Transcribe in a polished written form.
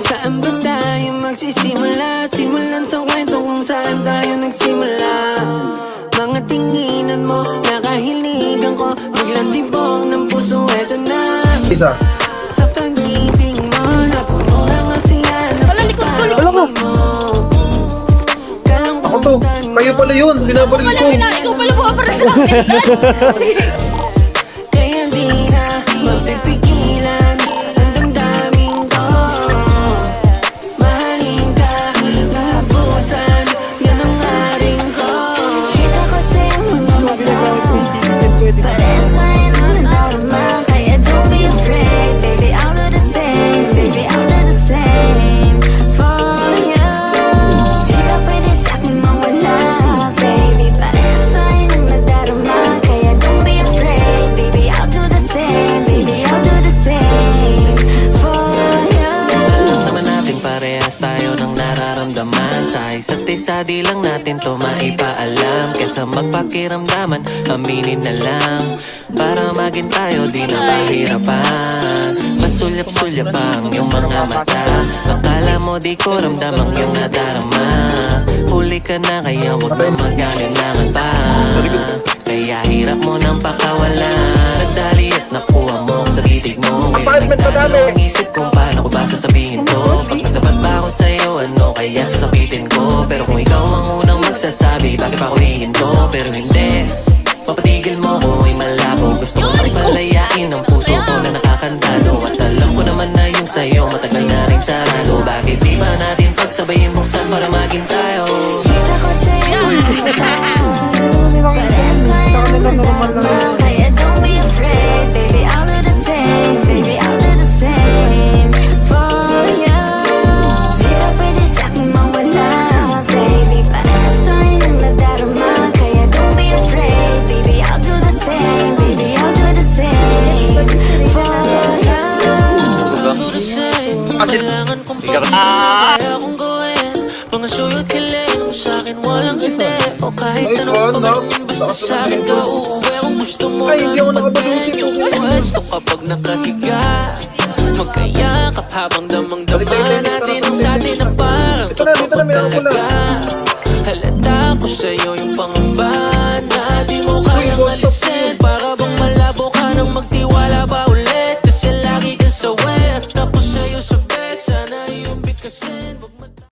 Saan ba tayo magsisimula? Simulan sa kwento kung saan tayo nagsimula. Mga tinginan mo, nakahiligan ko, biglang tibok ng puso, eto na. Isa. Sa pag-ibig mo, napuno lang kasi yan. Wala, likod ko, likod Alam ko. Ako to. Kayo pala yun. Binabaril ko. Ikaw pala po para sa akin. Kaya di na mapipigilan ang damdamin ko. Mahalin ka, labusan, yan ang aring ko. Kita ko sa iyong mga mata, parehas tayo ng nadarama. Kaya don't be afraid, baby, I'll do the same. Baby, I'll do the same for you. Di ka pwede sa'kin mawala, baby, parehas tayo ng nadarama. Kaya don't be afraid, baby, I'll do the same. Baby, I'll do the same for you. Alam naman natin parehas tayo ng nararamdaman. Sa isa't isa di lang natin to maipaalam. Kesa magpakiramdaman, aminin na lang. Para maging tayo di na mahirapan. Masulyap-sulyap pa ang iyong mga mata. Akala mo di ko ramdam ang iyong nadarama. Huli ka na kaya huwag na mag-alinlangan pa. Kaya hirap mo nang pakawalan. Nagdali at nakuha mo sa titig mo. Apartment pa dami. Ang isip kung paano ko ba sasabihin to. Pag nagtapat ba ako sa'yo, ano kaya sasabitin ko. Pero kung ikaw ang unang magsasabi, bakit pa ako hihinto? Pero hindi, mapatigil mo ko ay malabo. Gusto ko nang palayain ang puso ko na nakakantado. At alam ko naman na yung sa'yo matagal na rin sarado. Bakit di ba natin pagsabayin buksan para maging tayo? Kita ko sa iyong mga mata, parehas tayo ng nadarama. Kaya don't be afraid, baby, I'll do the same. Baby, I'll do the same for you. Di ka pwede sa'kin mawala, baby, parehas tayo ng nadarama. Kaya don't be afraid, baby, I'll do the same. Baby, I'll do the same for you. Kailangan kong kaya kong gawin. Mga suyot kiling mo sa'kin walang hindi. O kahit anong pagkain basta sa'kin ka uuwi. Kung gusto mo Ay, hindi ako na nakapag-isip. yung pwesto kapag nakahiga. Magkayakap habang damang-dama natin ang sa'tin na parang Dito na, may ako na.